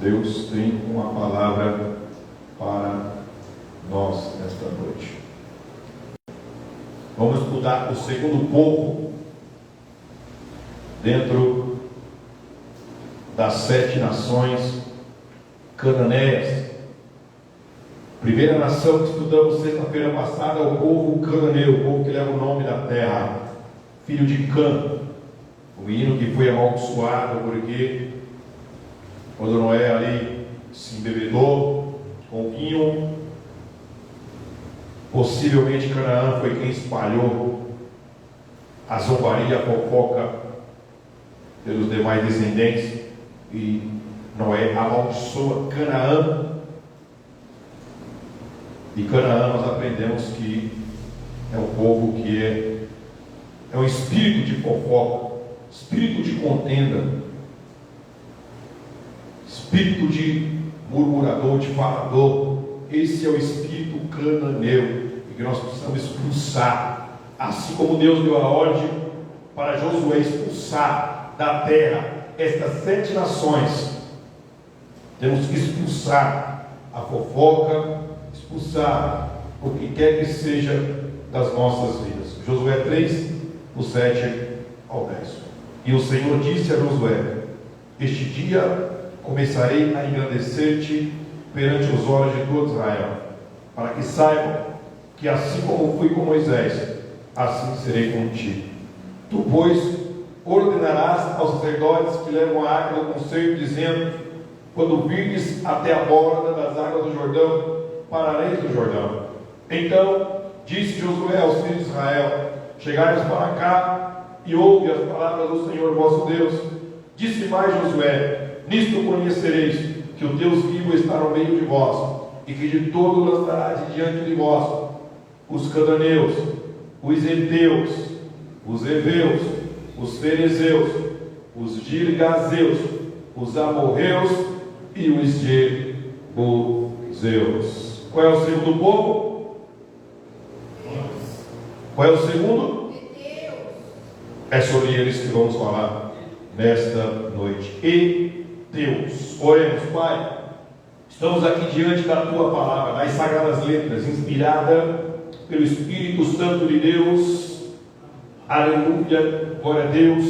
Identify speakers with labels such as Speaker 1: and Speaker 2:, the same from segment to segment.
Speaker 1: Deus tem uma palavra para nós nesta noite. Vamos estudar o segundo povo dentro das 7 nações cananeias. Primeira nação que estudamos sexta-feira passada é o povo cananeu, o povo que leva o nome da terra, filho de Cã, o menino que foi amaldiçoado porque quando Noé ali se embebedou com vinho, possivelmente Canaã foi quem espalhou a zombaria, a fofoca pelos demais descendentes, e Noé amaldiçoa Canaã. E Canaã nós aprendemos que é um povo que é um espírito de fofoca, espírito de contenda, espírito de murmurador, de falador. Esse é o espírito cananeu e que nós precisamos expulsar, assim como Deus deu a ordem para Josué expulsar da terra estas 7 nações. Temos que expulsar a fofoca, expulsar o que quer que seja das nossas vidas. Josué 3, do 7 ao 10. E o Senhor disse a Josué: este dia começarei a engrandecer-te perante os olhos de todo Israel, para que saibam que assim como fui com Moisés, assim serei contigo. Tu, pois, ordenarás aos sacerdotes que levam a arca do concerto, dizendo: quando virdes até a borda das águas do Jordão, parareis no Jordão. Então disse Josué aos filhos de Israel: chegai-vos para cá e ouve as palavras do Senhor vosso Deus. Disse mais Josué: nisto conhecereis que o Deus vivo está no meio de vós, e que de todo lançará diante de vós os cananeus, os heteus, os heveus, os ferezeus, os girgazeus, os amorreus e os jebuseus. Qual é o segundo povo? Qual é o segundo? É sobre eles que vamos falar nesta noite. Deus. Oremos. Pai, estamos aqui diante da Tua palavra, das sagradas letras, inspirada pelo Espírito Santo de Deus. Aleluia, glória a Deus.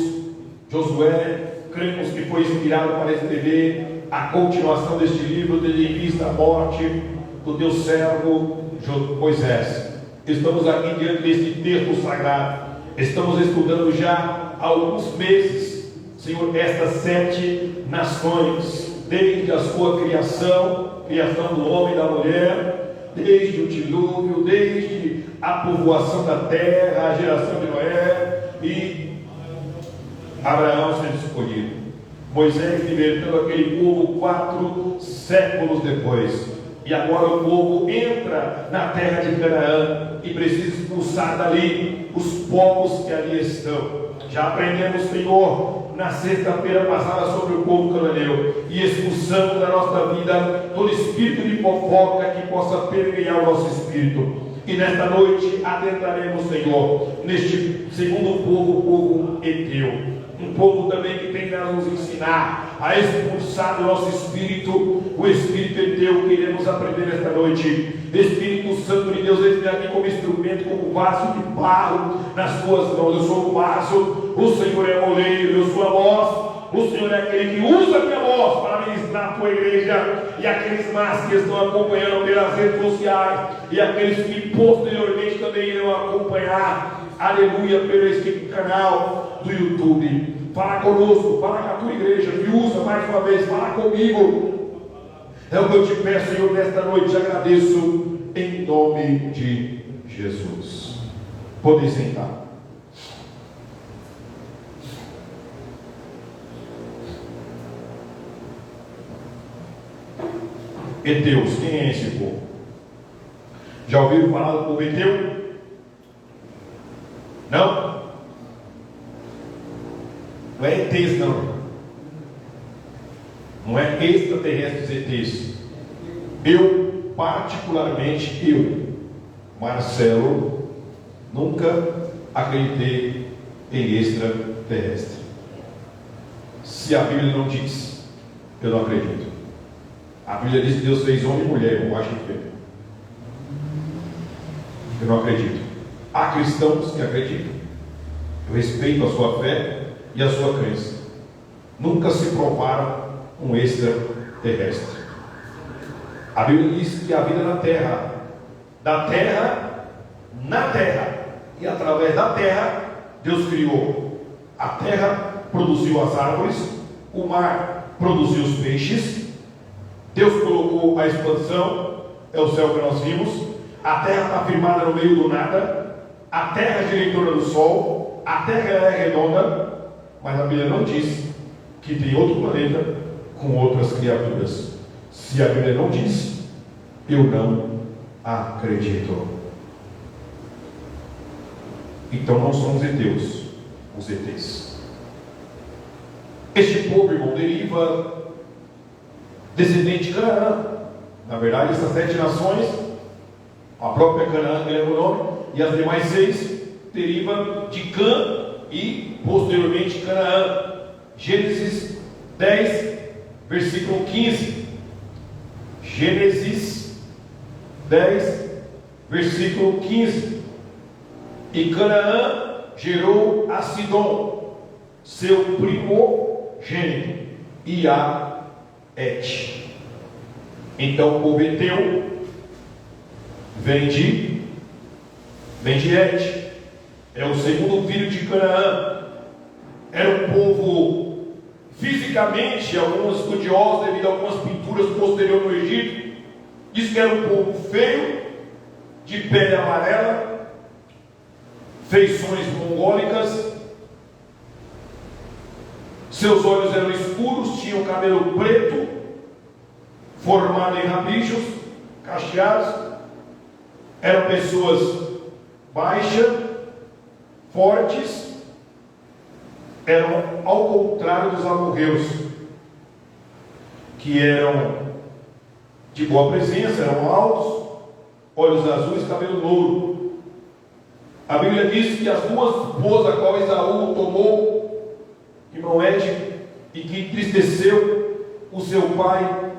Speaker 1: Josué, cremos que foi inspirado para escrever a continuação deste livro, tendo em vista a morte do teu servo Moisés. Estamos aqui diante deste texto sagrado. Estamos estudando já há alguns meses, Senhor, estas 7 nações, desde a sua criação do homem e da mulher, desde o dilúvio, desde a povoação da terra, a geração de Noé e Abraão sendo escolhido, Moisés libertando aquele povo 4 séculos depois. E agora o povo entra na terra de Canaã e precisa expulsar dali os povos que ali estão. Já aprendemos, Senhor, na sexta-feira passada sobre o povo cananeu, e expulsamos da nossa vida todo espírito de fofoca que possa permear o nosso espírito. E nesta noite adentraremos, Senhor, neste segundo povo, o povo heteu. Um povo também que tem a nos ensinar a expulsar do nosso espírito o espírito heteu. Queremos aprender nesta noite. Espírito Santo de Deus, ele vem aqui como instrumento, como vaso de barro nas suas mãos. Eu sou o vaso, o Senhor é o oleiro, eu sou a voz. O Senhor é aquele que usa a minha voz para ministrar a tua igreja. E aqueles mais que estão acompanhando pelas redes sociais, e aqueles que posteriormente também irão acompanhar, aleluia, pelo este canal do YouTube. Fala conosco, fala com a tua igreja, me usa mais uma vez, fala comigo. É o que eu te peço, Senhor, nesta noite. Te agradeço em nome de Jesus. Podem sentar. Heteus, quem é esse povo? Já ouviram falar do povo heteu? Não? Não é ETs, não. Não é extraterrestres ETs. Eu, particularmente, Marcelo, nunca acreditei em extraterrestre. Se a Bíblia não diz, eu não acredito. A Bíblia diz que Deus fez homem e mulher, eu acho que eu não acredito. Há cristãos que acreditam. Eu respeito a sua fé e a sua crença. Nunca se provaram um extraterrestre. A Bíblia diz que a vida na terra, da terra, na terra, e através da terra, Deus criou. A terra produziu as árvores, o mar produziu os peixes, Deus colocou a expansão, é o céu que nós vimos, a terra está firmada no meio do nada, a terra gira em torno do sol, a terra é redonda, mas a Bíblia não diz que tem outro planeta com outras criaturas. Se a Bíblia não diz, eu não acredito. Então não são os ETs, os ETs. Este povo, irmão, deriva descendente de Canaã. Na verdade, essas 7 nações, a própria Canaã, que leva o nome, e as demais 6 derivam de Cã e posteriormente Canaã. Gênesis 10, versículo 15. Gênesis 10, versículo 15. E Canaã gerou a Sidom, seu primogênito, e a Et. Então o povo Eteu vem de Et. É o segundo filho de Canaã. Era um povo, fisicamente, alguns estudiosos, devido a algumas pinturas posteriores no Egito, diz que era um povo feio, de pele amarela, feições mongólicas, seus olhos eram escuros, tinham cabelo preto, formado em rabichos, cacheados, eram pessoas baixas, fortes, eram ao contrário dos amorreus, que eram de boa presença, eram altos, olhos azuis, cabelo louro. A Bíblia diz que as 2 esposas a qual Esaú tomou, irmão Ed, e que entristeceu o seu pai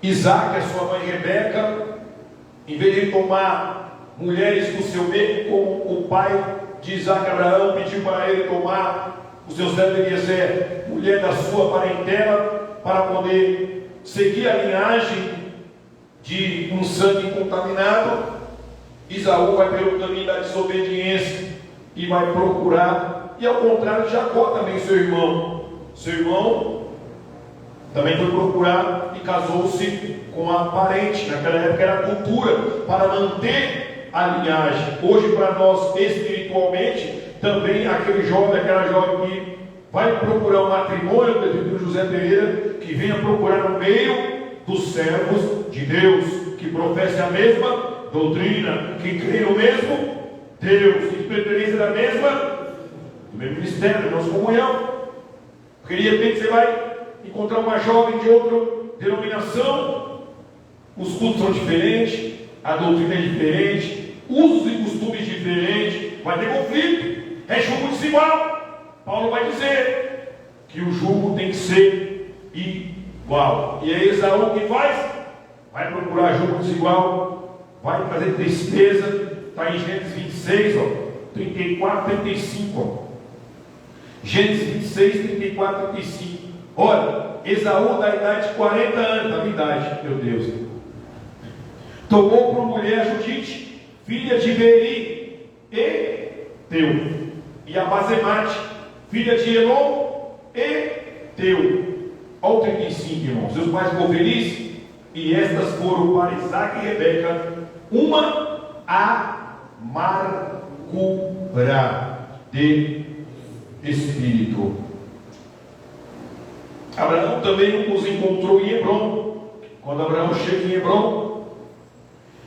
Speaker 1: Isaac, a sua mãe Rebeca, em vez de tomar mulheres do seu meio, como o pai de Isaac, Abraão, pediu para ele tomar o seu servo Eliezer, mulher da sua parentela, para poder seguir a linhagem de um sangue contaminado. Isaú vai pelo caminho da desobediência e vai procurar, e ao contrário de Jacó também, seu irmão também foi procurar e casou-se com a parente. Naquela época era cultura para manter a linhagem. Hoje, para nós espiritualmente, também aquele jovem, aquela jovem que vai procurar um matrimônio, o presbítero José Pereira, que venha procurar no meio dos servos de Deus, que professem a mesma doutrina, que crê no mesmo Deus, que de preferência do mesmo ministério, da nossa comunhão. Porque de repente você vai encontrar uma jovem de outra denominação, os cultos são diferentes, a doutrina é diferente, usos e costumes diferentes, vai ter conflito, é julgo desigual. Paulo vai dizer que o julgo tem que ser igual. E é Esaú que faz? Vai procurar julgo desigual, vai trazer tristeza. Está em Gênesis 26, 34, 35. Gênesis 26, 34, 35. Olha, Esaú da idade de 40 anos, da minha idade, meu Deus, tomou por mulher Judite, filha de Beri, Eteu, e a Basemate, filha de Elon, Eteu. Olha o 35, irmãos. Seus pais ficou felizes, e estas foram para Isaac e Rebeca uma amargura de espírito. Abraão também os encontrou em Hebrom. Quando Abraão chega em Hebrom,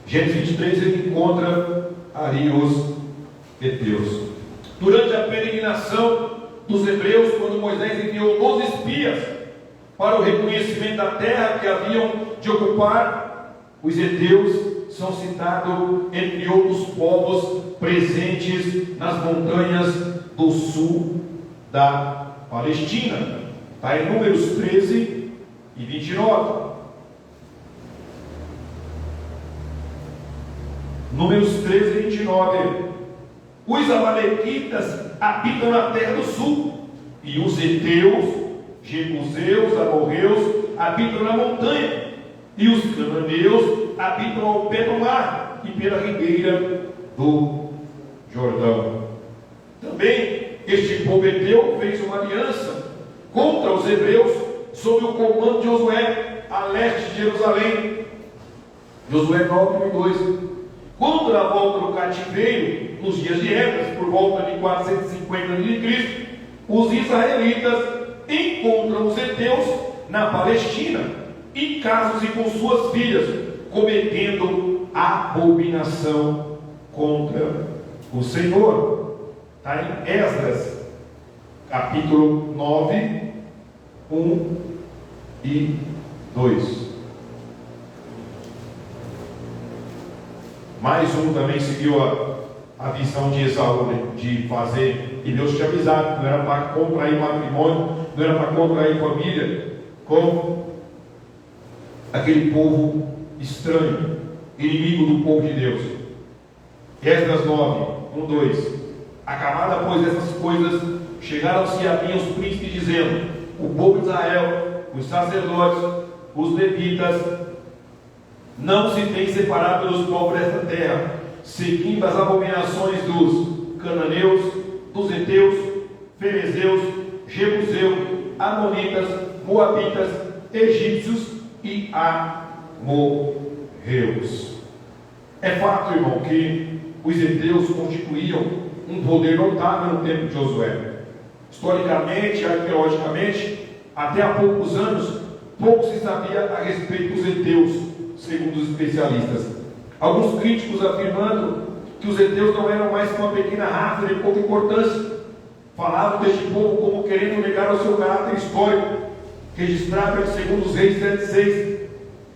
Speaker 1: Gênesis 23, ele encontra ali os heteus. Durante a peregrinação dos hebreus, quando Moisés enviou 12 espias para o reconhecimento da terra que haviam de ocupar, os heteus são citados entre outros povos presentes nas montanhas do sul da Palestina. Está em Números 13 e 29. Números 13 e 29. Os amalequitas habitam na terra do sul, e os heteus, jebuseus, amorreus habitam na montanha, e os cananeus habitam ao pé do mar e pela ribeira do Jordão. Também este povo heteu fez uma aliança contra os hebreus sob o comando de Josué, a leste de Jerusalém. Josué 9:2. Quando na volta do cativeiro, nos dias de Esdras, por volta de 450 a.C., os israelitas encontram os heteus na Palestina e casam-se com suas filhas, cometendo abominação contra o Senhor. Está em Esdras, capítulo 9, 1 e 2. Mais um também seguiu a visão de Esaú, né, de fazer, e Deus tinha avisado, não era para contrair matrimônio, não era para contrair família com aquele povo estranho, inimigo do povo de Deus. Esdras 9, 1, 2. Acabada, pois, essas coisas, chegaram-se a mim os príncipes, dizendo: o povo de Israel, os sacerdotes, os levitas, não se tem separado dos povos desta terra, seguindo as abominações dos cananeus, dos heteus, ferezeus, jebuseus, amonitas, moabitas, egípcios e amorreus. É fato, irmão, que os heteus constituíam um poder notável no tempo de Josué. Historicamente, arqueologicamente, até há poucos anos, pouco se sabia a respeito dos heteus, segundo os especialistas. Alguns críticos afirmando que os heteus não eram mais que uma pequena raça de pouca importância. Falavam deste povo como querendo negar o seu caráter histórico, registrado em 2 Reis 7,6.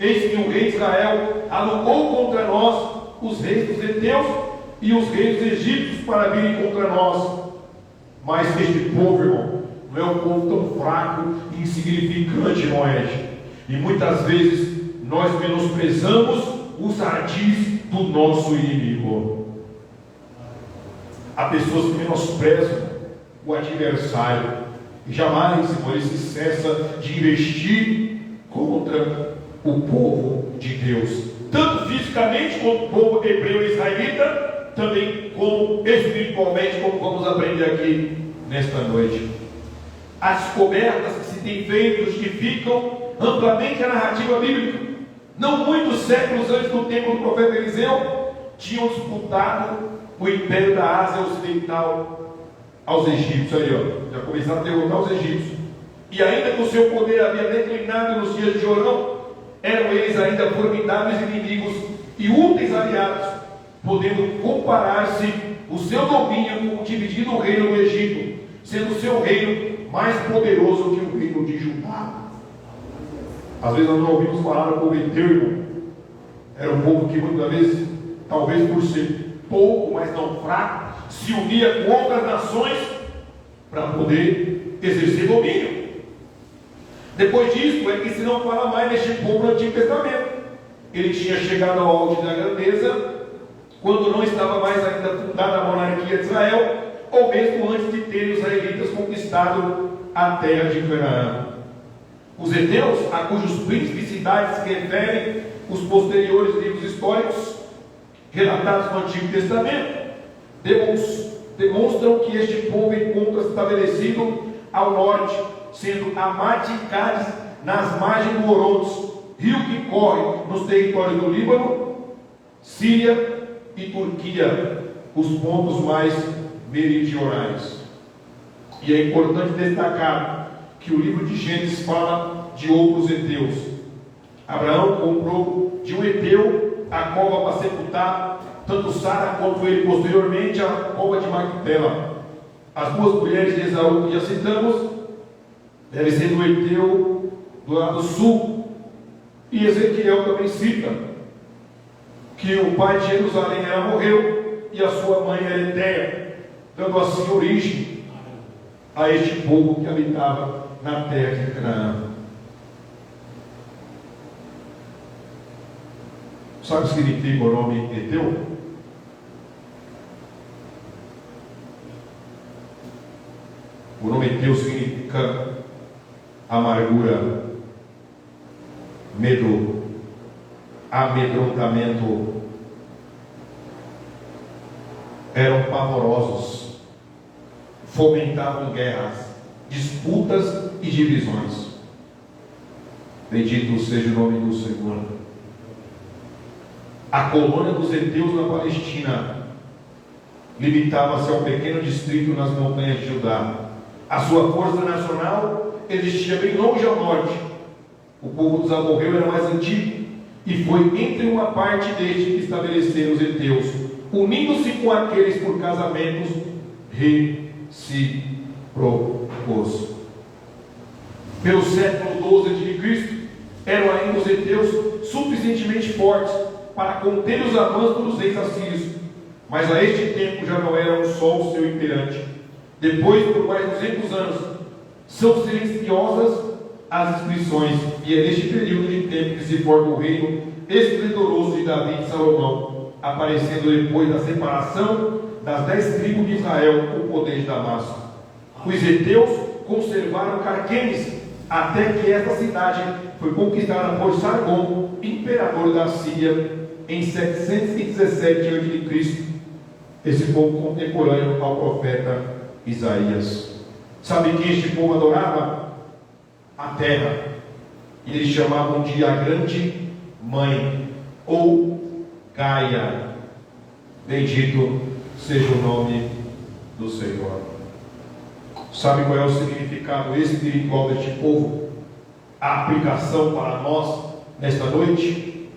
Speaker 1: Eis que o rei de Israel alugou contra nós os reis dos heteus e os reis dos egípcios para virem contra nós. Mas este povo, irmão, não é um povo tão fraco e insignificante, não é? E muitas vezes nós menosprezamos os ardis do nosso inimigo. Há pessoas que menosprezam o adversário e jamais, Senhor, se cessa de investir contra o povo de Deus, tanto fisicamente como o povo hebreu e israelita, também como espiritualmente, como vamos aprender aqui nesta noite. As descobertas que se tem feito justificam amplamente a narrativa bíblica. Não muitos séculos antes do tempo do profeta Eliseu, tinham disputado o império da Ásia Ocidental aos egípcios. Aí, ó, já começaram a derrotar os egípcios. E ainda que o seu poder havia declinado nos dias de Jorão, eram eles ainda formidáveis inimigos e úteis aliados, podendo comparar-se o seu domínio com o dividido reino do Egito, sendo o seu reino mais poderoso que o reino de Judá. Às vezes nós não ouvimos falar do povo heteu. Era um povo que muitas vezes, talvez por ser pouco, mas não fraco, se unia com outras nações para poder exercer domínio. Depois disso, é que se não fala mais deste povo no Antigo Testamento. Ele tinha chegado ao auge da grandeza quando não estava mais ainda fundada a monarquia de Israel, ou mesmo antes de terem os israelitas conquistado a terra de Canaã. Os heteus, a cujos príncipes e cidades se referem os posteriores livros históricos relatados no Antigo Testamento, demonstram que este povo encontra-se estabelecido ao norte, sendo Amate e Cádiz nas margens do Orontes, rio que corre nos territórios do Líbano, Síria e Turquia, os pontos mais meridionais. E é importante destacar que o livro de Gênesis fala de outros heteus. Abraão comprou de um heteu a cova para sepultar tanto Sara quanto ele posteriormente a cova de Macpela. As duas mulheres de Esaú que já citamos devem ser do heteu do lado sul. E Ezequiel também cita que o pai de Jerusalém morreu e a sua mãe era Etéia, dando assim origem a este povo que habitava na terra de Canaã. Sabe o que significa o nome heteu? O nome Deus significa amargura, medo, amedrontamento. Eram pavorosos, fomentavam guerras, disputas e divisões. Bendito seja o nome do Senhor. A colônia dos heteus na Palestina limitava-se a um pequeno distrito nas montanhas de Judá. A sua força nacional existia bem longe ao norte. O povo dos amorreus era mais antigo, e foi entre uma parte deste que estabeleceram os heteus, unindo-se com aqueles por casamentos recíprocos. Pelo século XII a.C., eram ainda os heteus suficientemente fortes para conter os avanços dos reis assírios, mas a este tempo já não eram só o seu imperante. Depois, por mais de 200 anos, são silenciosas as inscrições, e é neste período de tempo que se forma o reino esplendoroso de Davi e de Salomão, aparecendo depois da separação das 10 tribos de Israel o poder de Damasco. Os heteus conservaram Carquemes até que esta cidade foi conquistada por Sargom, imperador da Síria, em 717 a.C. Esse povo contemporâneo ao profeta Isaías. Sabe quem este povo adorava? A terra. E eles chamavam de a grande mãe, ou Gaia. Bendito seja o nome do Senhor. Sabe qual é o significado espiritual deste povo? A aplicação para nós nesta noite?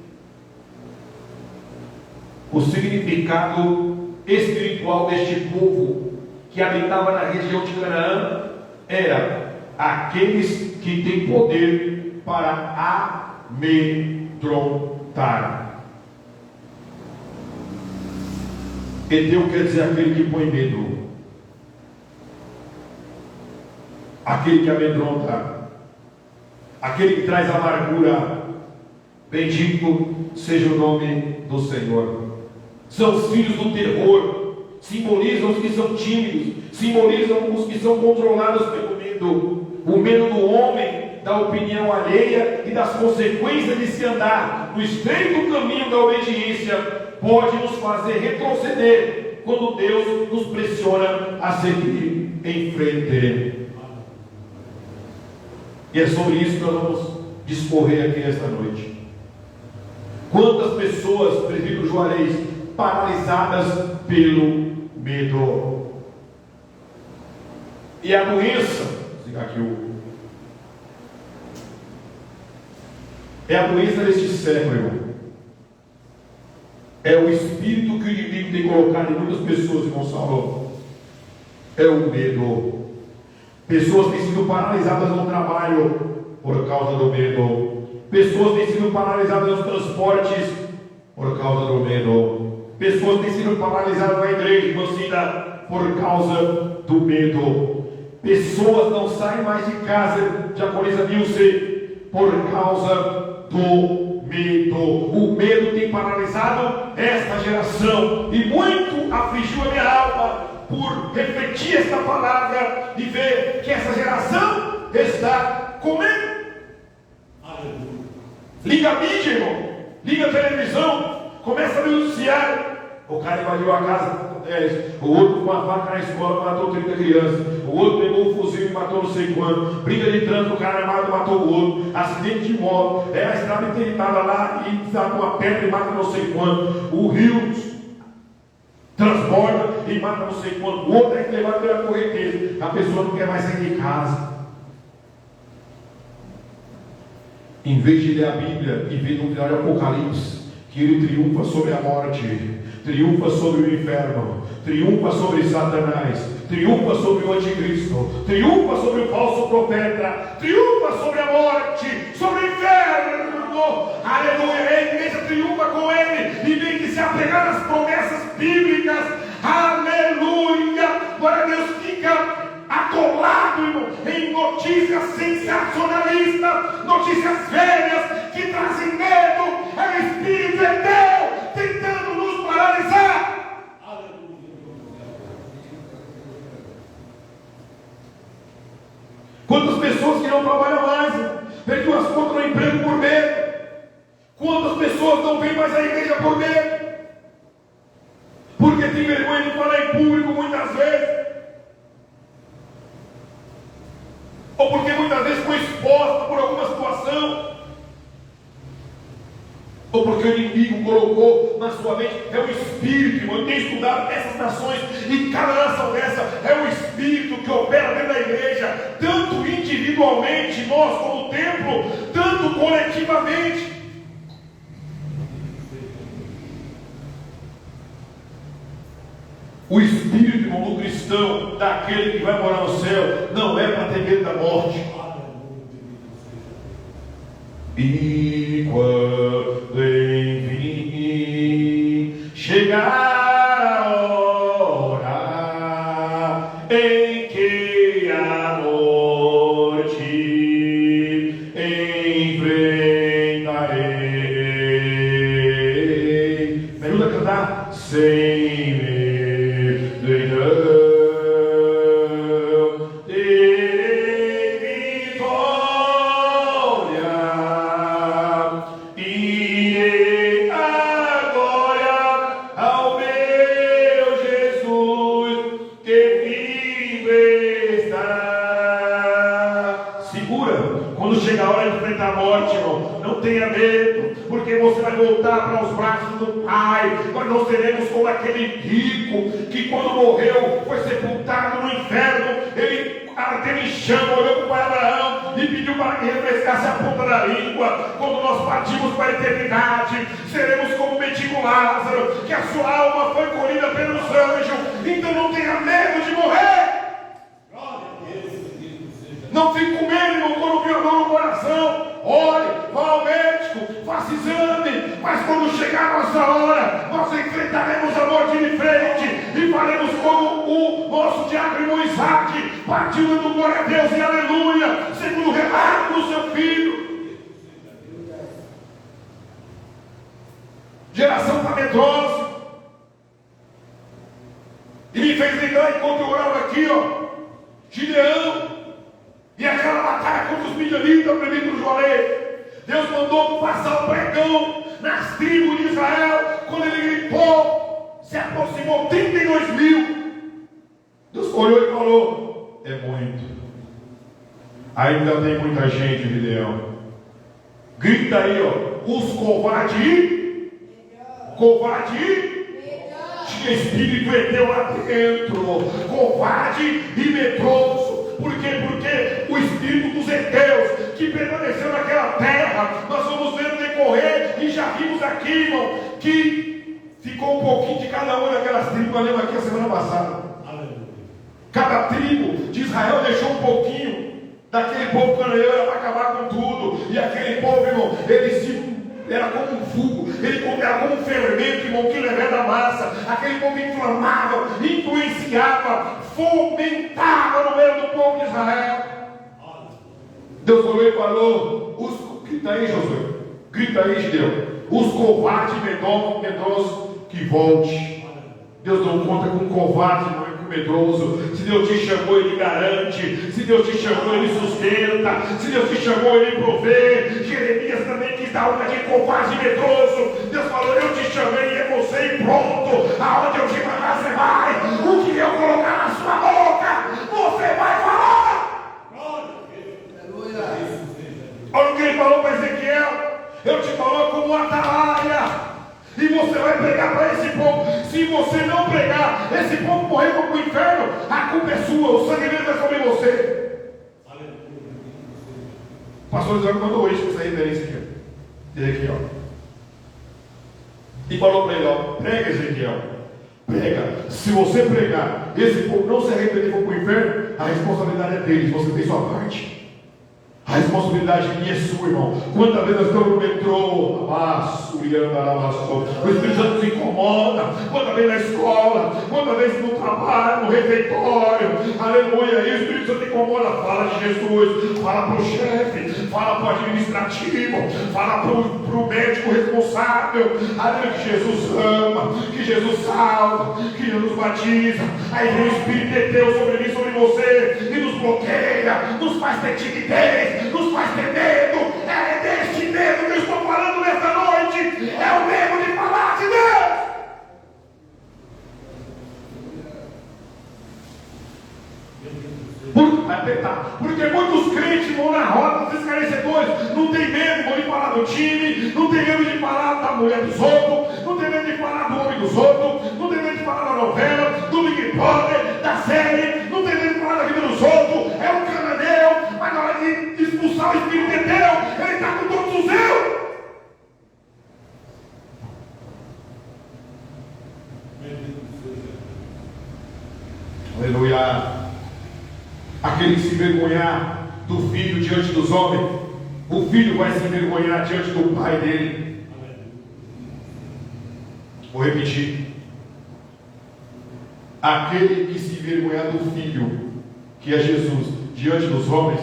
Speaker 1: O significado espiritual deste povo que habitava na região de Canaã era aqueles que têm poder para amedrontar. Eteu quer dizer aquele que põe medo, aquele que amedronta, aquele que traz amargura. Bendito seja o nome do Senhor. São os filhos do terror, simbolizam os que são tímidos, simbolizam os que são controlados pelo medo. O medo do homem, da opinião alheia e das consequências de se andar no estreito caminho da obediência, pode nos fazer retroceder quando Deus nos pressiona a seguir em frente. E é sobre isso que nós vamos discorrer aqui esta noite. Quantas pessoas, presbítero Juarez, paralisadas pelo medo? E a doença, é a doença deste século, irmão. É o espírito que o inimigo tem colocado em muitas pessoas, irmão Saulo. É o medo. Pessoas têm sido paralisadas no trabalho por causa do medo. Pessoas têm sido paralisadas nos transportes por causa do medo. Pessoas têm sido paralisadas na igreja, conhecida por causa do medo. Pessoas não saem mais de casa, diaconisa Nilce, por causa do medo. O medo tem paralisado esta geração e muito afligiu a minha alma por refletir esta palavra e ver que essa geração está com medo. Liga a mídia, irmão, liga a televisão, começa a noticiar. O cara invadiu a casa com 10, o outro com uma faca na escola matou 30 crianças, o outro pegou um fuzil e matou não sei quanto, briga de trânsito, o cara armado matou o outro, acidente de moto, a estrada inteitada lá e está com uma pedra e mata não sei quanto, o rio transborda e mata não sei quanto, o outro é que levado pela correnteza, a pessoa não quer mais sair de casa. Em vez de ler a Bíblia e ver no final de Apocalipse que ele triunfa sobre a morte, triunfa sobre o inferno, triunfa sobre Satanás, triunfa sobre o anticristo, triunfa sobre o falso profeta, triunfa sobre a morte, sobre o inferno, aleluia. A igreja triunfa com ele, em vez de se apegar às promessas bíblicas, aleluia. Glória a Deus, fica atolado, irmão, em notícias sensacionalistas, notícias velhas que trazem medo. É o Espírito de Deus tentando nos paralisar. Quantas pessoas que não trabalham mais, perderam as contas no emprego por medo. Quantas pessoas não vêm mais à igreja por medo? Porque tem vergonha de falar em público muitas vezes. Ou porque muitas vezes foi exposta por alguma situação. Ou porque o inimigo colocou na sua mente. É o Espírito, irmão. Eu tenho estudado essas nações. E cada nação dessa é o Espírito que opera dentro da igreja. Tanto individualmente, nós como templo, tanto coletivamente. O Espírito, irmão, do cristão, daquele que vai morar no céu, não é para ter medo da morte. E quando enfim chegar a hora em que a noite enfrentarei, me ajuda a cantar sem medo e não terei vitória. Irei agora ao meu Jesus que vive está. Segura, quando chegar a hora de enfrentar a morte, irmão, não tenha medo, porque você vai voltar para os braços do Pai. Nós não seremos como aquele rico que quando morreu foi sepultado no inferno. Ele ardendo em chama, olhou para o pai Abraão e pediu para que refrescasse a ponta da língua. Quando nós partimos para a eternidade, seremos como o mendigo Lázaro, que a sua alma foi colhida pelos anjos. Então não tenha medo de morrer. Não fique com medo, irmão, quando vier dor no coração. Ore, vá ao médico, faça exame. Mas quando chegar a nossa hora, nós enfrentaremos a morte de frente e faremos como o nosso diabo irmão Isaac, partindo do glória a Deus e aleluia, segundo o relato do seu filho. Geração está medrosa. E me fez lembrar enquanto eu orava aqui, Gideão. E aquela batalha contra os midianitas, primeiro do Jorei. Deus mandou passar o pregão nas tribos de Israel. Quando ele gritou, se aproximou 32 mil. Deus olhou e falou: é muito. Ainda tem muita gente, Gideão. Grita aí, os covardes. Covarde. Tinha espírito eteu lá dentro. Covarde e medroso. Por quê? Porque o espírito dos heteus que permaneceu naquela terra, nós vamos ver no decorrer, e já vimos aqui, irmão, que ficou um pouquinho de cada uma daquelas tribos. Eu lembro aqui a semana passada. Cada tribo de Israel deixou um pouquinho daquele povo cananeu, era para acabar com tudo. E aquele povo, irmão, era como um fogo, era como um fermento, irmão, que levava a massa. Aquele povo inflamava, influenciava, fomentava no meio do povo de Israel. Deus falou e falou: grita aí, Josué, grita aí, Gideão, os covardes medrosos que volte. Deus não conta com covarde, não é com medroso. Se Deus te chamou, Ele garante. Se Deus te chamou, Ele sustenta. Se Deus te chamou, Ele provê. Jeremias também quis dar uma de covarde e medroso. Deus falou: eu te chamei e é você, e pronto. Aonde eu te mandar, você vai. O que eu colocar na sua boca, você vai falar. Olha o que Ele falou para Ezequiel: eu te coloco como atalaia. E você vai pregar para esse povo. Se você não pregar, esse povo morrer para o inferno, a culpa é sua. O sangue dele vai comer você. O pastor Isaac mandou hoje essa referência aqui. Ezequiel. E falou para ele: prega, Ezequiel. Prega. Se você pregar, esse povo não se arrepender e for para o inferno, a responsabilidade é deles. Você tem sua parte. A responsabilidade minha é sua, irmão. Quantas vezes nós estamos no metrô, o Espírito Santo nos incomoda. Quantas vezes na escola, quantas vezes no trabalho, no refeitório, aleluia. E o Espírito Santo incomoda. Fala de Jesus, fala para o chefe, fala para o administrativo, fala para o médico responsável, aleluia, que Jesus ama, que Jesus salva, que Jesus batiza. Aí vem o Espírito de Deus sobre mim, sobre você e nos bloqueia, nos faz ter timidez, nos faz ter medo. É deste medo que eu estou falando nesta noite. É o medo de falar de Deus. Porque muitos crentes vão na roda dos esclarecedores, não tem medo de falar do time, não tem medo de falar da mulher dos outros, não tem medo de falar do homem dos outros, não tem medo de falar da novela, do Big Brother, da série, não tem medo de falar da vida dos outros. É um cananeu, mas na hora de expulsar o Espírito de Deus, ele está com todos os eu. Aleluia. Aquele que se envergonhar do filho diante dos homens, o filho vai se envergonhar diante do pai dele. Vou repetir. Aquele que se envergonhar do filho, que é Jesus, diante dos homens.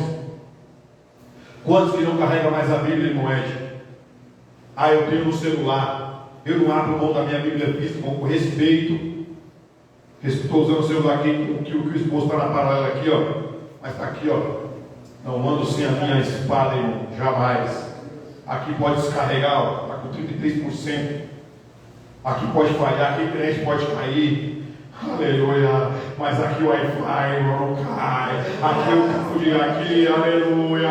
Speaker 1: Quantos que não carregam mais a Bíblia, irmão Ed? Eu tenho no celular, eu não abro mão da minha Bíblia física com respeito. Estou usando o celular aqui, que o esposo está na paralela aqui, ó. Mas está aqui, ó. Não mando sem a minha espada, irmão. Jamais. Aqui pode descarregar, ó. Está com 33%. Aqui pode falhar, aqui a internet pode cair. Aleluia. Mas aqui o Wi-Fi, irmão, não cai. Aqui o cabo de aqui, aleluia.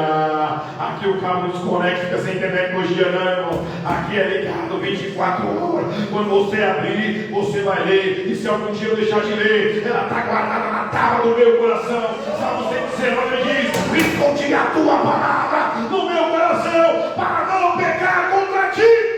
Speaker 1: Aqui o cabo desconecta, fica sem internet hoje dia, não, irmão. Aqui é ligado 24 horas. Quando você abrir, você vai ler. E se algum dia eu deixar de ler, ela está guardada na tábua do meu coração. Salmo 119 diz: escondi a tua palavra no meu coração, para não pecar contra ti.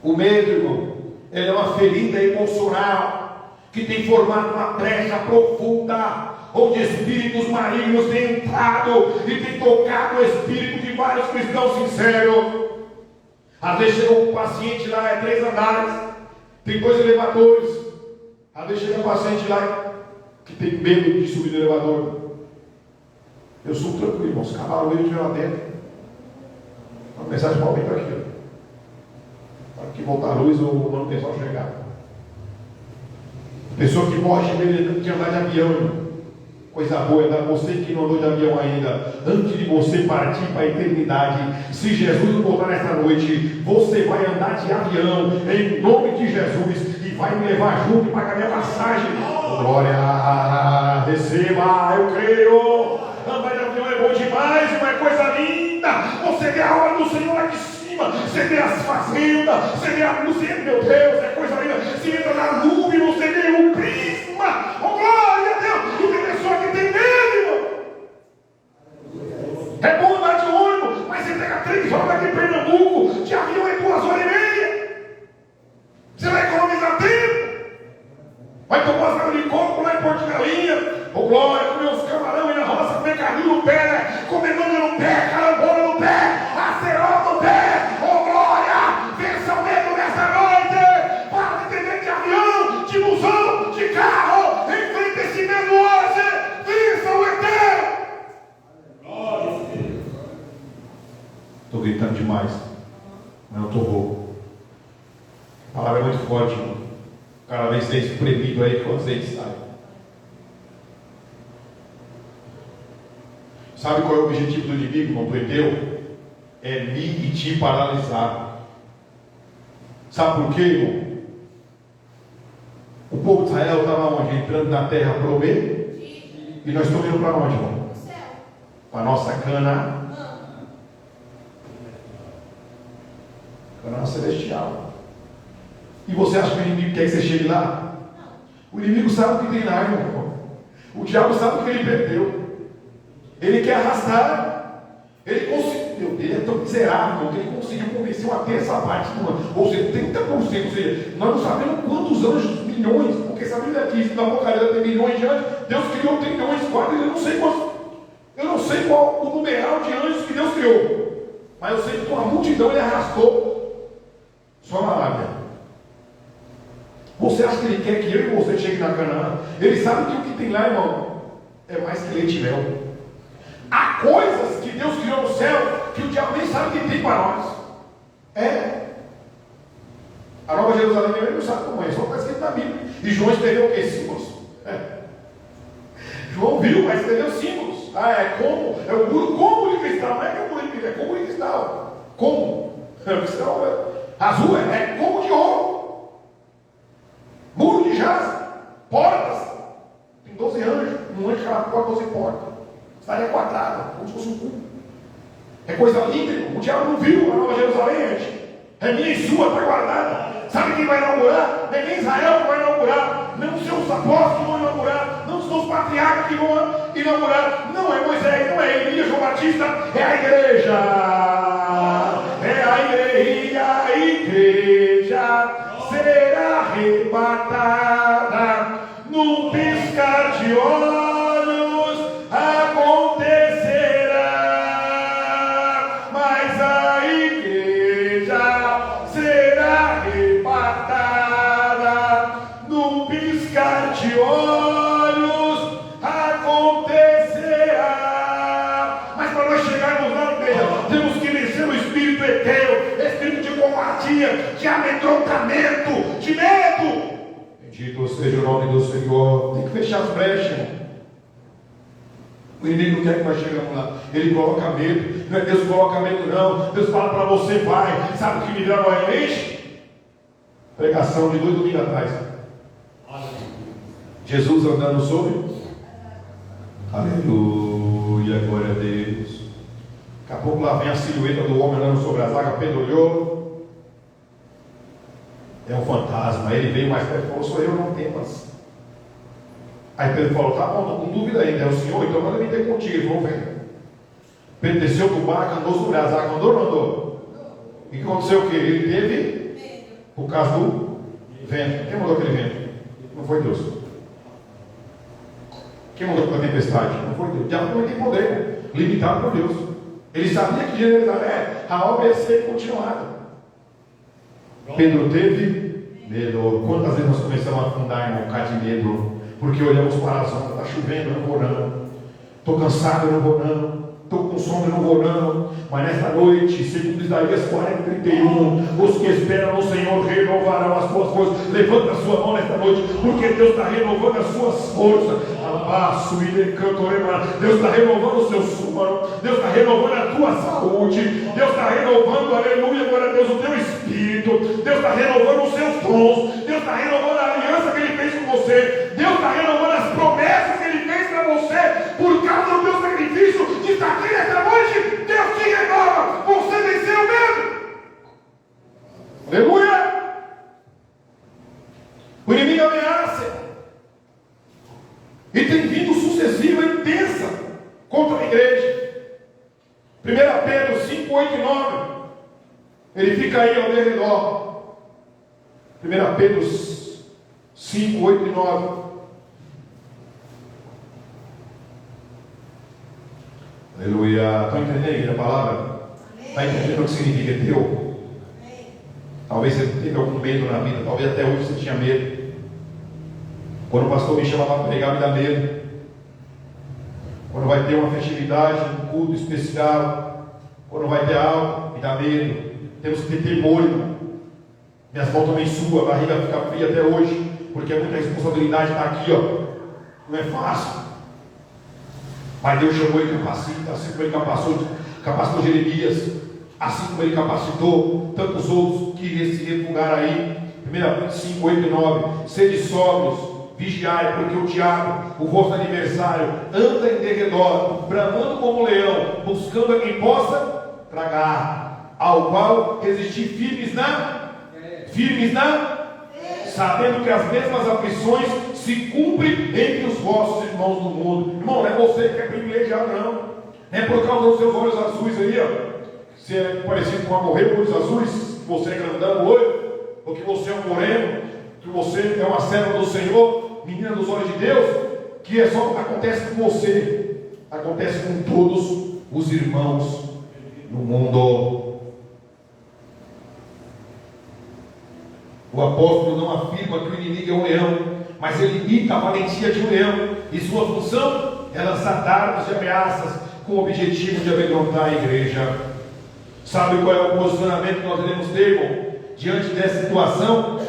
Speaker 1: O medo, irmão, ele é uma ferida emocional que tem formado uma brecha profunda, onde espíritos malignos têm entrado e têm tocado o espírito de vários cristãos sinceros. Às vezes chega um paciente lá, é 3 andares, tem 2 elevadores. Às vezes chega um paciente lá que tem medo de subir no elevador. Eu sou tranquilo, irmão, os cavalos meio de lá dentro. Uma mensagem para alguém aqui, ó. Que voltar a luz ou o manutenção chegar. Pessoa que morre de medo de andar de avião. Coisa boa, você que não andou de avião ainda, antes de você partir para a eternidade, se Jesus não voltar nesta noite, você vai andar de avião em nome de Jesus e vai me levar junto e pagar minha passagem. Glória, receba, eu creio. Andar de avião é bom demais, não é coisa linda. Você vê a obra do Senhor aqui. Você vê as fazendas, você vê a luz, meu Deus, é coisa linda. Você entra na nuvem, você vê o prisma, oh glória a Deus. E tem pessoa que tem medo, irmão. É bom andar de ônibus, mas você pega 3 horas aqui em Pernambuco, de avião é 2 horas e meia. Você vai economizar tempo. Vai tomar as águas de coco lá em Porto Galinha, oh glória, comer uns camarão e na roça, comer carrinho no pé, comer manga no pé, carambola no pé, acerola no pé. De busão, de carro, enfrenta esse medo hoje, vença o eterno. Estou gritando demais, mas eu estou rouco. A palavra é muito forte, irmão. O cara vai ser espremido aí que o azeite sai. Sabe qual é o objetivo do inimigo, irmão, do Eteu? É me e te paralisar. Sabe por quê, irmão? O povo de Israel estava onde? Entrando na terra prometida. E nós estamos indo para onde, irmão? Para a nossa Canaã. Canaã celestial. E você acha que o inimigo quer que você chegue lá? O inimigo sabe o que tem lá, irmão. O diabo sabe o que ele perdeu. Ele quer arrastar. Ele conseguiu. Ele é tão miserável que ele conseguiu convencer uma terça parte do ano. Ou seja, 30%. Ou seja, nós não sabemos quantos anjos, milhões, porque essa Bíblia diz que na Apocalipse tem milhões de anjos. Deus criou trilhões, quadros, eu não sei quantos. Eu não sei qual o numeral de anjos que Deus criou. Mas eu sei que com a multidão ele arrastou só na lábia. Você acha que ele quer que eu e você chegue na Canaã? Ele sabe que o que tem lá, irmão, é mais que leite e mel. Há coisas que Deus criou no céu que o diabo nem sabe que tem para nós. A Nova Jerusalém ele não sabe como é, só está escrito na Bíblia. E João escreveu o quê? Símbolos. João viu, mas escreveu símbolos. É como? É o muro como de cristal, não é que é o muro de cristal, é como de cristal. Como? O cristal azul é como de ouro. Muro de jaspe, portas. Tem 12 anjos, um anjo cada porta, 12 portas. Estaria quadrada, como se fosse um cubo. É coisa linda, irmão. O diabo não viu a Nova Jerusalém antes. É minha e sua, está guardada. Sabe quem vai inaugurar? Não é nem Israel que vai inaugurar, não são os apóstolos que vão inaugurar, não são os patriarcas que vão inaugurar, não é Moisés, não é Elias, João Batista, é a igreja. É a igreja será arrebatada num piscar de olhos, acontecerá, mas a igreja será arrebatada num piscar de olhos, acontecerá. Mas para nós chegarmos lá, igreja, temos que vencer o espírito etéreo, espírito de covardia, de amedrontamento, de medo. Bendito seja o nome do Senhor. Tem que fechar as brechas, irmão. O inimigo não quer que nós chegamos lá. Ele coloca medo. Não é Deus que coloca medo, não. Deus fala para você, vai. Sabe o que me dá novamente? Pregação de 2 domingos atrás. Jesus andando sobre. Aleluia, glória a Deus. Daqui a pouco lá vem a silhueta do homem andando sobre as águas. Pedro olhou. É um fantasma. Ele veio mais perto e falou: sou eu, não temas. Aí Pedro falou: tá bom, estou com dúvida ainda. É o Senhor, então manda me ter contigo. Ele falou: vem. Pedro desceu do barco, andou sobre as águas. Andou ou não andou? E aconteceu o que? Ele teve, por causa do vento. Quem mandou aquele vento? Não foi Deus. Quem mandou aquela tempestade? Não foi Deus. O diabo também tem poder, limitado por Deus. Ele sabia que Jerusalém, a obra ia ser continuada. Pedro teve medo. Quantas vezes nós começamos a afundar, irmão, por causa de medo? Porque olhamos para as ondas, está chovendo, eu não vou não. Estou cansado, eu não vou não. Estou com sono, eu não vou não. Mas nesta noite, segundo Isaías 40:31, os que esperam no Senhor renovarão as suas forças. Levanta a sua mão nesta noite, porque Deus está renovando as suas forças. Deus está renovando o seu súmaro. Deus está renovando a tua saúde. Deus está renovando, aleluia, glória a Deus, o teu espírito. Deus está renovando os seus dons. Deus está renovando a aliança que Ele fez com você. Deus está renovando as promessas que Ele fez para você. Por causa do teu sacrifício de estar aqui nesta noite, Deus te renova. Você venceu o medo. Aleluia. O inimigo ameaça. E tem vindo sucessiva e intensa contra a igreja. 1 Pedro 5, 8 e 9. Ele fica aí ao redor. 1 Pedro 5, 8 e 9. Aleluia. Estão entendendo a palavra? Está entendendo o que significa teu? Talvez você teve algum medo na vida. Talvez até hoje você tinha medo. Quando o pastor me chama para pregar, me dá medo. Quando vai ter uma festividade, um culto especial, quando vai ter algo, me dá medo. Temos que ter temor, irmão. Minhas mãos também suam, a barriga fica fria até hoje, porque é muita responsabilidade estar aqui, ó. Não é fácil. Mas Deus chamou ele capacita, assim como ele capacitou Jeremias, assim como ele capacitou tantos outros que esse lugar aí. 1 5, 8 e 9. Sede sóbrios, vigiai, porque o diabo, o vosso adversário, anda em derredor, bramando como um leão, buscando a quem possa tragar, ao qual resistir firmes sabendo que as mesmas aflições se cumprem entre os vossos irmãos do mundo. Irmão, não é você que é privilegiado, não. Não é por causa dos seus olhos azuis aí, ó. Você é parecido com a morrer com olhos azuis, que você é grandão no olho, ou que você é um moreno, que você é uma serva do Senhor, menina dos olhos de Deus, que é só acontece com você, acontece com todos os irmãos no mundo. O apóstolo não afirma que o inimigo é um leão, mas ele imita a valentia de um leão, e sua função é lançar dardos de ameaças com o objetivo de amedrontar a igreja. Sabe qual é o posicionamento que nós devemos ter, irmão? diante dessa situação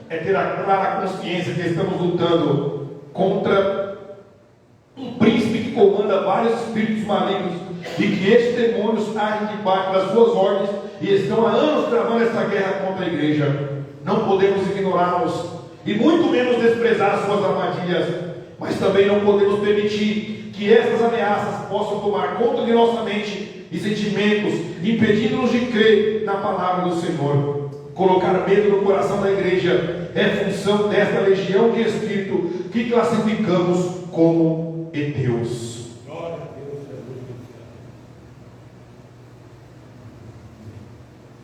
Speaker 1: é ter a clara consciência que estamos lutando contra um príncipe que comanda vários espíritos malignos e que estes demônios agem debaixo das suas ordens e estão há anos travando essa guerra contra a igreja. Não podemos ignorá-los e muito menos desprezar as suas armadilhas, mas também não podemos permitir que essas ameaças possam tomar conta de nossa mente e sentimentos, impedindo-nos de crer na palavra do Senhor. Colocar medo no coração da igreja é função desta legião de espírito que classificamos como heteus.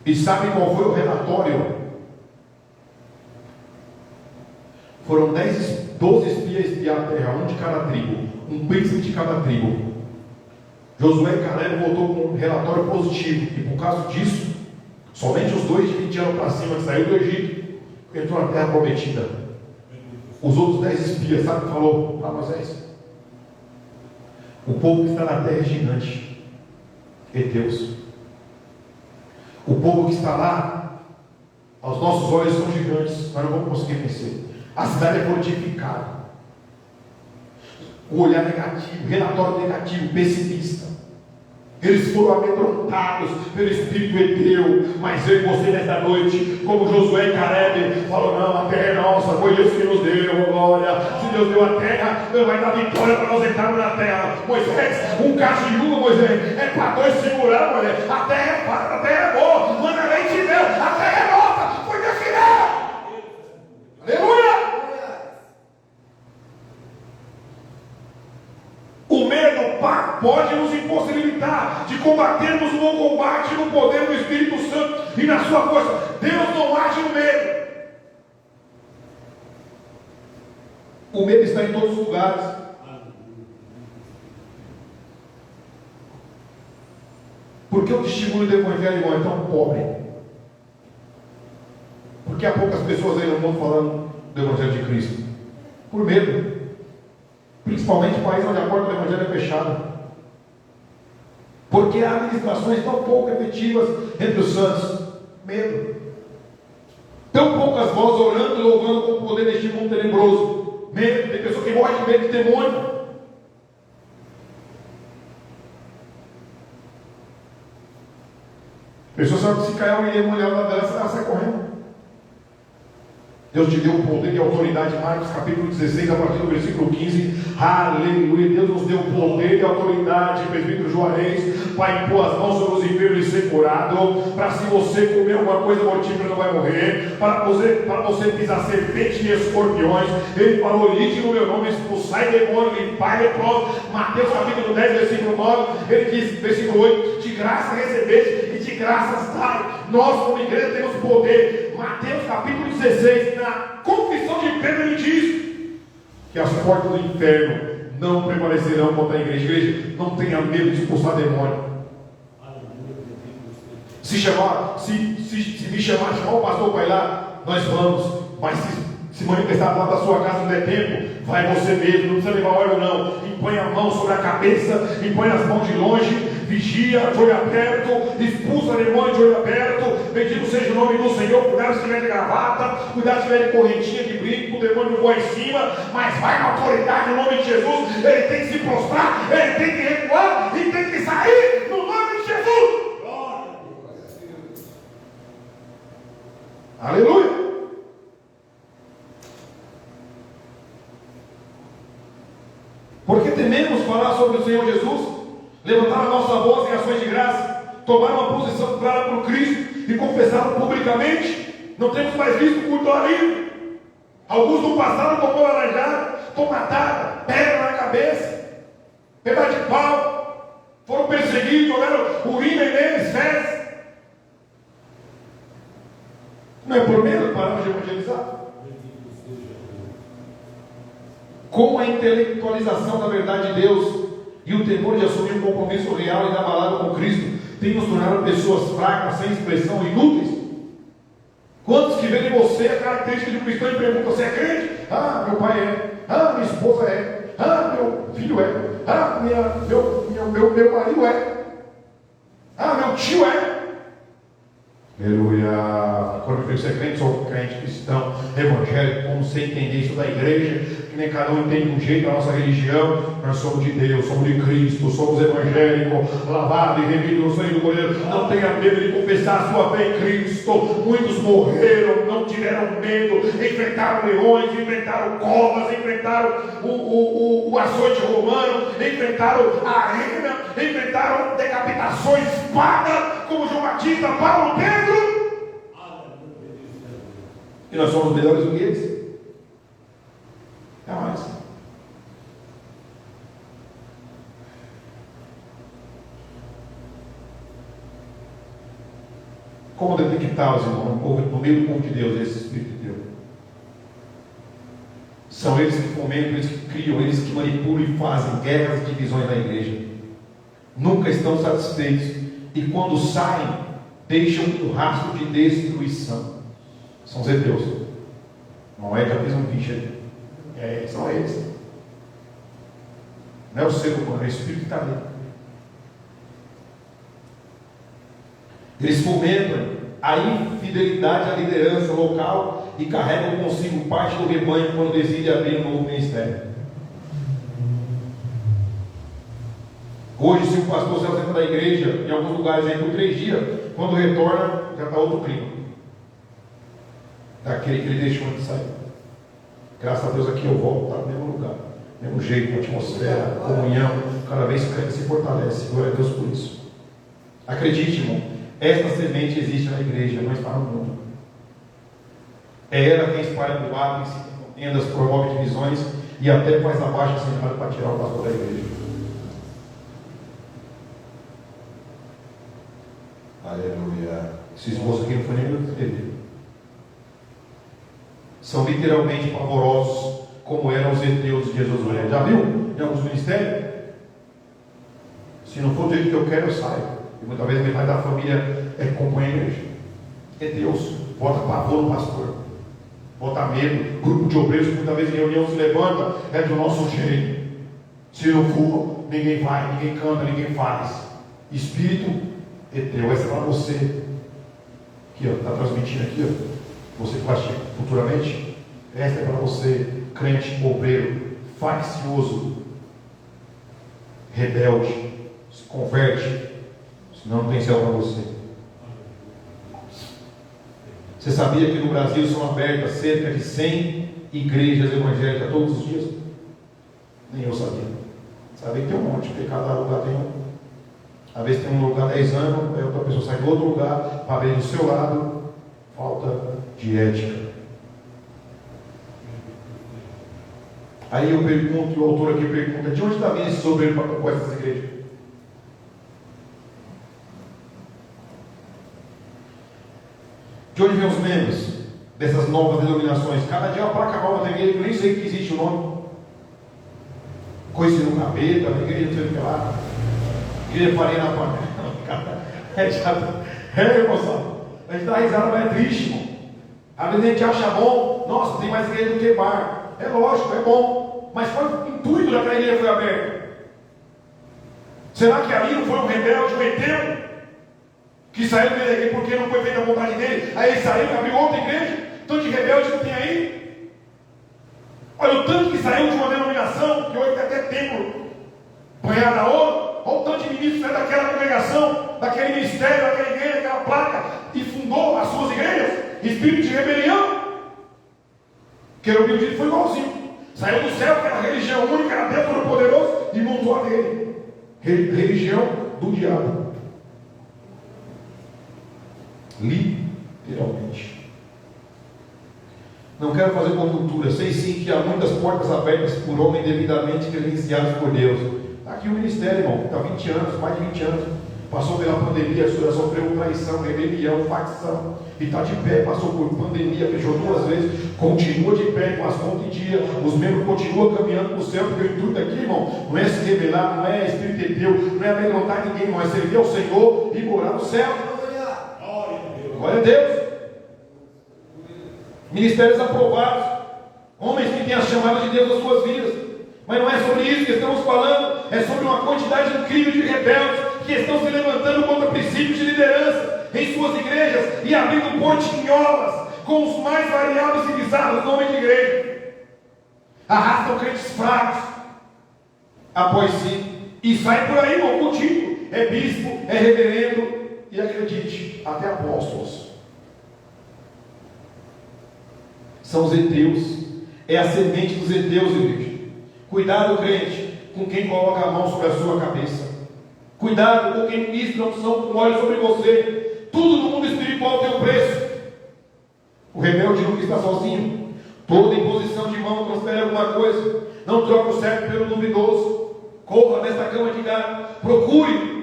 Speaker 1: E sabe qual foi o relatório? Foram 12 espias espiar a terra, um de cada tribo, um príncipe de cada tribo. Josué e Caleb voltou com um relatório positivo, e por causa disso, somente os 2 de 20 anos para cima que saíram do Egito entrou na terra prometida. Os outros 10 espias, sabe o que falou para Moisés? O povo que está na terra é gigante, heteus. O povo que está lá, aos nossos olhos são gigantes, nós não vamos conseguir vencer. A cidade é fortificada. O olhar negativo, relatório negativo, pessimista. Eles foram amedrontados pelo espírito heteu. Mas eu e você nesta noite, como Josué e Caleb, falou: não, a terra é nossa, foi Deus que nos deu, glória. Se Deus deu a terra, Deus vai dar vitória para nós entrarmos na terra. Moisés, um cachimbo, Moisés, é para 2 segurar, Moisés. A terra é farta, a terra é boa, manda leite e mel, a terra é nossa, foi Deus que deu. Aleluia! O medo pode nos impossibilitar de combatermos o bom combate no poder do Espírito Santo e na sua força. Deus não age no medo. O medo está em todos os lugares. Por que o testemunho do Evangelho, irmão, é tão pobre? Porque há poucas pessoas aí no mundo falando do Evangelho de Cristo? Por medo. Principalmente em países onde a porta do Evangelho é fechada. Porque há administrações tão pouco efetivas entre os santos. Medo. Tão poucas vozes orando e louvando com o poder deste mundo tenebroso. Medo. Tem pessoa que morre de medo de demônio. Pessoas sabem que se cair um demônio lá dela, ela sai correndo. Deus te deu poder e autoridade, Marcos capítulo 16, a partir do versículo 15. Aleluia. Deus nos deu poder e autoridade, presbítero Juarez, para impor as mãos sobre os enfermos e ser curado. Para se você comer alguma coisa mortífera não vai morrer. Para você pisar serpente e escorpiões. Ele falou: lide no meu nome, expulsai demônio, limpai leproso. Mateus capítulo 10, versículo 9. Ele diz, versículo 8: de graça recebeste e de graças dai. Nós como igreja temos poder. Mateus capítulo 16, na confissão de Pedro, ele diz que as portas do inferno não prevalecerão contra a igreja. Igreja, não tenha medo de expulsar demônio. Se me chamar o pastor para ir lá, nós vamos. Mas se manifestar lá da sua casa não der tempo, vai você mesmo, não precisa levar óleo não. Impõe a mão sobre a cabeça, impõe as mãos de longe, vigia de olho aberto, expulsa demônio de olho aberto. Bendito seja o nome do Senhor. Cuidado se tiver de gravata, cuidado se tiver de correntinha de brinco, o demônio voa em cima, mas vai na autoridade no nome de Jesus. Ele tem que se prostrar, ele tem que recuar e tem que sair no nome de Jesus. Aleluia. Porque tememos falar sobre o Senhor Jesus, levantar a nossa voz em ações de graça, tomar uma posição clara por Cristo e confessá-lo publicamente. Não temos mais visto culto ao livre. Alguns no passado tomou laranjada, tomatada, pedra na cabeça, pedaço de pau, foram perseguidos, jogaram urina neles, fezes. Não é por medo paramos de evangelizar? Com a intelectualização da verdade de Deus e o temor de assumir um compromisso real e inabalável com Cristo, tem nos tornado pessoas fracas, sem expressão, inúteis. Quantos que veem em você a característica de um cristão e perguntam: você é crente? Ah, meu pai é. Ah, minha esposa é. Ah, meu filho é. Ah, meu marido é. Ah, meu tio é. Aleluia. Quando eu digo ser crente, sou crente cristão, evangélico, como você entender isso da igreja, que nem cada um entende um jeito a nossa religião. Nós somos de Deus, somos de Cristo, somos evangélicos, lavados e remidos no sangue do Cordeiro. Não tenha medo de confessar a sua fé em Cristo. Muitos morreram, não tiveram medo, enfrentaram leões, enfrentaram covas, enfrentaram o açoite romano, enfrentaram a arena, enfrentaram decapitações, espada, como João Batista, Paulo, Pedro. E nós somos melhores do que eles? Jamais. Como detectar os irmãos no meio do povo de Deus, esse Espírito de Deus? São eles que fomentam, eles que criam, eles que manipulam e fazem guerras e divisões na igreja. Nunca estão satisfeitos. E quando saem, deixam um rastro de destruição. São os hebreus. Não é que eu fiz um bicho ali. São eles. Não é o ser humano, é o Espírito que está ali. Eles fomentam a infidelidade à liderança local e carregam consigo parte do rebanho quando decidem abrir um novo ministério. Hoje, se o pastor se ausenta da igreja, em alguns lugares aí por 3 dias, quando retorna, já está outro clima. Daquele que ele deixou antes de sair. Graças a Deus aqui eu volto, está no mesmo lugar, mesmo jeito, atmosfera, comunhão, cada vez que se fortalece. Glória a Deus por isso. Acredite, irmão, esta semente existe na igreja, não está no mundo. É ela quem espalha boatos, ensina contendas, promove divisões e até faz abaixo assinado para tirar o pastor da igreja. Aleluia. Esse esposo aqui não foi nem meu que teve. São literalmente pavorosos, como eram os heteus de Josué. Já viu? Em alguns ministérios? Se não for do jeito que eu quero, eu saio. E muitas vezes metade da família compõe a igreja. Deus bota pavor no pastor, bota medo. Grupo de obreiros que muitas vezes em reunião se levanta, é do nosso jeito. Se não for, ninguém vai, ninguém canta, ninguém faz. Espírito Eteu, essa é para você. Aqui, ó, está transmitindo aqui, ó. Você que faz futuramente, esta é para você, crente, obreiro, faccioso, rebelde, se converte, senão não tem céu para você. Você sabia que no Brasil são abertas cerca de 100 igrejas evangélicas todos os dias? Nem eu sabia. Sabia que tem um monte, porque cada lugar tem um. Às vezes tem um lugar 10 anos, aí outra pessoa sai do outro lugar para abrir do seu lado. Falta de ética. Aí eu pergunto, o autor aqui pergunta, de onde está vindo esse obreiro para compor essas igrejas? De onde vêm os membros dessas novas denominações? Cada dia uma placa nova da igreja, eu nem sei que existe o nome. Coice no capeta, na igreja não sei o que lá. Igreja farinha na panela. Moçada. A gente dá risada, mas é triste, irmão. Às vezes a gente acha bom, nossa, tem mais igreja do que bar. É lógico, é bom. Mas qual o intuito daquela igreja foi aberta? Será que ali não foi um rebelde, um heteu, que saiu da igreja porque não foi feita a vontade dele? Aí ele saiu e abriu outra igreja? Tanto de rebelde que tem aí? Olha o tanto que saiu de uma denominação, que hoje tem até templo banhado a ouro. Olha o tanto de ministros saiu daquela congregação, daquele ministério, daquela igreja, daquela placa, e fundou as suas igrejas. Espírito de rebelião. Que era o pedido, foi igualzinho. Saiu do céu, que era a religião única, era Deus Todo-Poderoso, e montou a dele. Religião do diabo. Literalmente. Não quero fazer conjuntura. Sei sim que há muitas portas abertas por homens devidamente credenciados por Deus. Está aqui o ministério, irmão. Está 20 anos, mais de 20 anos. Passou pela pandemia, sofreu traição, rebelião, facção. E está de pé, passou por pandemia, fechou 2 vezes, continua de pé com as contas em dia, os membros continuam caminhando para o céu, porque o intuito aqui, irmão, não é se rebelar, não é espírito de Deus, não é amedrontar ninguém, não é servir ao Senhor e morar no céu. Glória a Deus. Ministérios aprovados, homens que têm a chamada de Deus nas suas vidas. Mas não é sobre isso que estamos falando, é sobre uma quantidade incrível de rebeldes que estão se levantando contra princípios de liderança. em suas igrejas e abrindo portinholas com os mais variados e bizarros nomes de igreja. Arrastam crentes fracos após si e sai por aí, irmão, com título. É bispo, é reverendo e, acredite, até apóstolos. São os heteus. É a semente dos heteus, igreja. Cuidado, crente, com quem coloca a mão sobre a sua cabeça. Cuidado com quem ministra unção com óleo sobre você. Tudo no mundo espiritual tem um preço. O rebelde nunca está sozinho. Toda imposição de mão transfere alguma coisa. Não troca o certo pelo duvidoso. Corra nesta cama de gado. Procure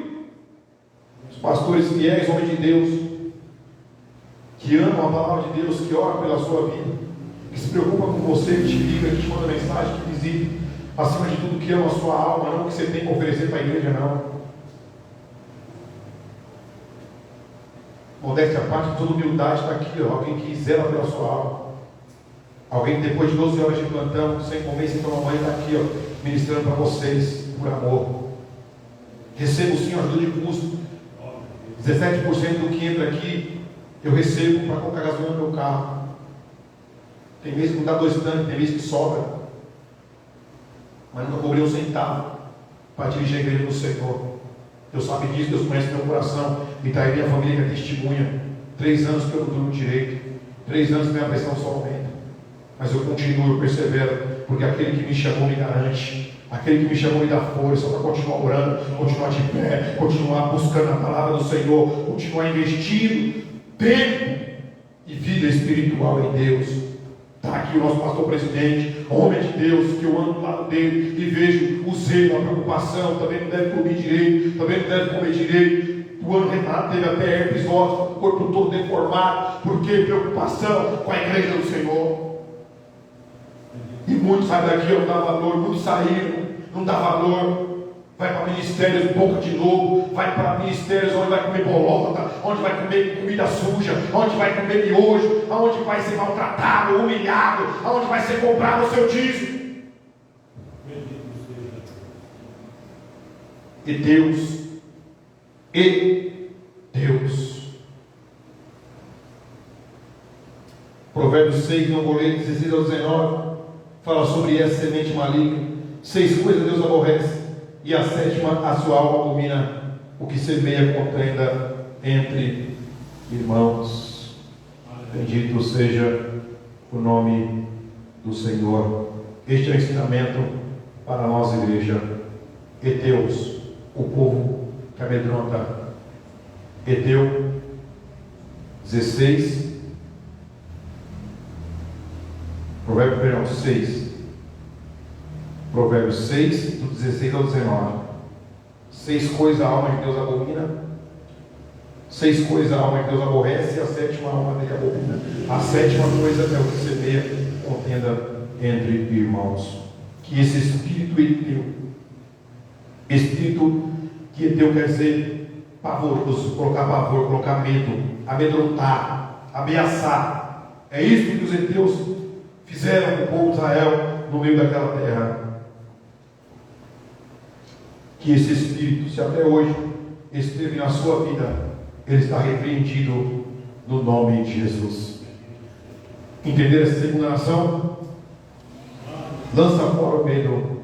Speaker 1: os pastores fiéis, homens de Deus, que amam a palavra de Deus, que oram pela sua vida, que se preocupam com você, que te liga, que te manda mensagem, que visita, acima de tudo, que ama a sua alma, não o que você tem que oferecer para a igreja, não. Modéstia à parte, toda humildade está aqui, ó. Alguém que zela pela sua alma. Alguém que depois de 12 horas de plantão, sem comer, sem tomar banho, está aqui, ó, ministrando para vocês, por amor. Recebo sim ajuda de custo. 17% do que entra aqui, eu recebo para colocar gasolina no meu carro. Tem mês que não dá 2 tanques, tem mês que sobra. Mas nunca cobrei um centavo para dirigir a igreja do Senhor. Deus sabe disso, Deus conhece meu coração. E está aí minha família que é testemunha. 3 anos que eu não durmo direito. 3 anos que minha pressão só aumenta. Mas eu continuo, eu persevero, porque aquele que me chamou me garante. Aquele que me chamou me dá força para continuar orando, continuar de pé, continuar buscando a palavra do Senhor, continuar investindo tempo e vida espiritual em Deus. Está aqui o nosso pastor presidente, homem de Deus, que eu ando do lado dele e vejo o zelo, a preocupação. Também não deve dormir direito, também não deve comer direito. O ano Renato teve até herpes ósseo, o corpo todo deformado. Por quê? Preocupação com a igreja do Senhor. E muitos saem daqui, não dá valor, muitos saíram, não dá valor, vai para ministérios boca de lobo, vai para ministérios onde vai comer bolota, onde vai comer comida suja, onde vai comer miojo, onde vai ser maltratado, humilhado, onde vai ser cobrado o seu dízimo. E Deus. Provérbios 6, no volume 16 ao 19, fala sobre essa semente maligna. 6 coisas Deus aborrece, e a 7ª, a sua alma abomina o que semeia contenda entre irmãos. Bendito seja o nome do Senhor. Este é o ensinamento para nós, igreja. Heteus, o povo que amedronta. Heteu 16, Provérbios 6. Provérbios 6, do 16 ao 19. 6 coisas a alma de Deus abomina. 6 coisas a alma de Deus aborrece. E a 7ª a alma dele abomina. A 7ª coisa é o que semeia contenda entre irmãos. Que esse espírito Heteu, espírito que Heteu quer dizer pavoroso, colocar pavor, colocar medo, amedrontar, ameaçar. É isso que os heteus fizeram com o povo de Israel no meio daquela terra. Que esse espírito, se até hoje esteve na sua vida, ele está repreendido no nome de Jesus. Entender essa segunda nação? Lança fora o medo.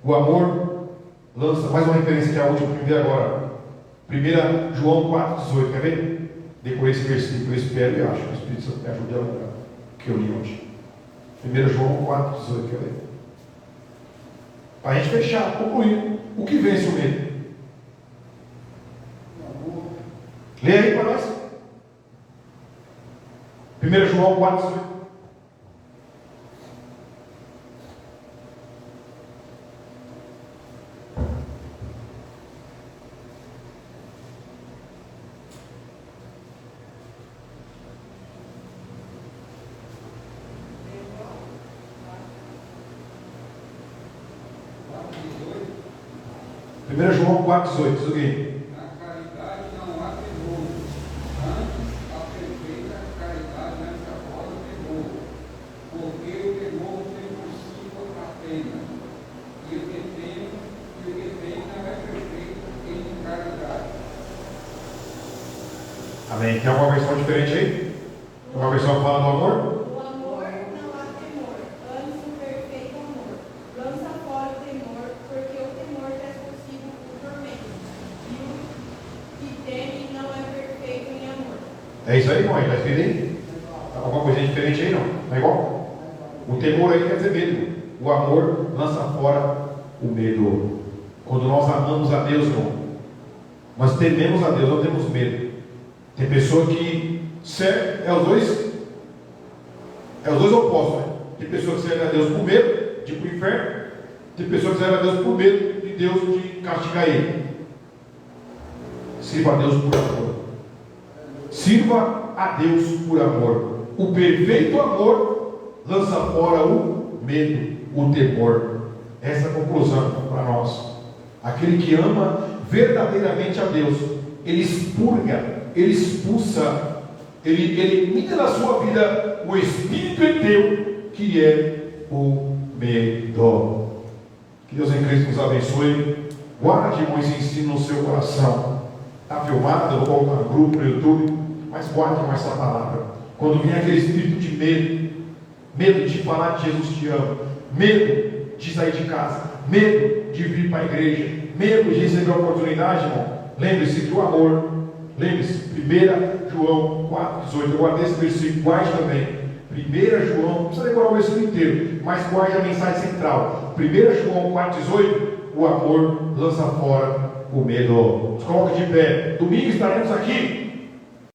Speaker 1: O amor lança. Mais uma referência que é a última que eu vi agora. 1 João 4,18. Quer ver? Decorei esse versículo, eu espero e acho que o Espírito Santo me ajude a lembrar que eu li hoje. 1 João 4,18. Quer ver? Para a gente fechar, concluir. O que vence o medo? Lê aí para nós. 1 João 4,18. João 4,18, diz o quê?
Speaker 2: Na caridade não há temor, antes a perfeita caridade nessa roda temor, porque o temor tem por si outra pena, e o que tem não é perfeito em caridade.
Speaker 1: Amém. Tem alguma versão diferente aí? Tem uma versão que fala do amor?
Speaker 3: O amor não há temor, antes o perfeito amor. Lança fora o temor, porque o temor traz consigo o tormento. E o que teme não é perfeito em amor.
Speaker 1: É isso aí, irmão? Está escrito aí? Alguma coisa diferente aí, não? Não é igual? O temor aí quer dizer medo. O amor lança fora o medo. Quando nós amamos a Deus, irmão, nós tememos a Deus, não temos medo. Tem pessoa que serve, é os dois opostos, né? Tem pessoa que serve a Deus por medo de ir para o inferno, tem pessoa que serve a Deus por medo de Deus de castigar ele. Sirva a Deus por amor. Sirva a Deus por amor. O perfeito amor lança fora o medo, o temor. Essa é a conclusão para nós. Aquele que ama verdadeiramente a Deus, ele expurga, ele expulsa, ele elimina da sua vida o espírito eteu, que é o medo. Que Deus em Cristo nos abençoe. Guarde, irmãos, esse ensino no seu coração. Está filmado, eu vou colocar no grupo, no YouTube, mas guarde com essa palavra. Quando vem aquele espírito de medo, medo de falar de Jesus te ama, medo de sair de casa, medo de vir para a igreja, medo de receber a oportunidade, irmão, lembre-se que o amor, lembre-se, 1 João 4,18, eu guardei esse versículo, guarde também, 1 João, não precisa decorar o versículo inteiro, mas guarde a mensagem central, 1 João 4,18, o amor lança fora o medo. Nos coloque de pé. Domingo estaremos aqui